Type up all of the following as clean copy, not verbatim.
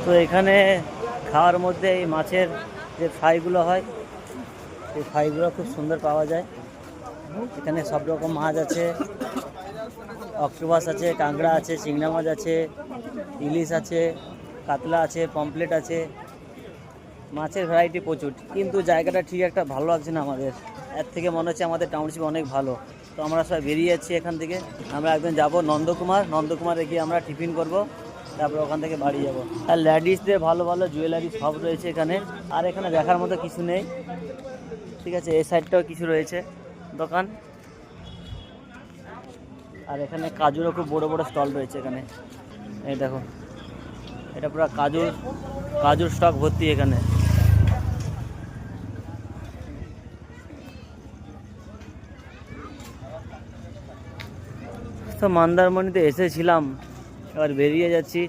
তো এখানে খাওয়ার মধ্যে এই মাছের যে ফ্রাইগুলো হয়, এই ফ্রাইগুলো খুব সুন্দর পাওয়া যায়। এখানে সব রকম মাছ আছে, অক্টোপাস আছে, কাঁকড়া আছে, চিংড়া মাছ আছে, ইলিশ আছে, কাতলা আছে, পমফ্লেট আছে। মাছের ভ্যারাইটি প্রচুর, কিন্তু জায়গাটা ঠিক একটা ভালো লাগছে না আমাদের। এর থেকে মনে হচ্ছে আমাদের টাউনশিপ অনেক ভালো। তো আমরা সবাই বেরিয়ে যাচ্ছি এখান থেকে। আমরা একদিন যাবো নন্দকুমারে গিয়ে আমরা টিফিন করব, তারপর ওখান থেকে বাড়ি যাব। আর লেডিসদের ভালো ভালো জুয়েলারি সব রয়েছে এখানে। আর এখানে দেখার মতো কিছু নেই, ঠিক আছে। এই সাইডটাও কিছু রয়েছে দোকান। আর এখানে কাজুরও খুব বড় বড় স্টল রয়েছে এখানে। এই দেখো, এটা পুরো কাজুর স্টক ভর্তি এখানে। তো মন্দারমণিতে এসেছিলাম, এবার বেরিয়ে যাচ্ছি।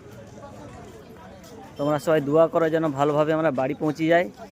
তোমরা সবাই দোয়া করো যেন ভালোভাবে আমরা বাড়ি পৌঁছে যাই।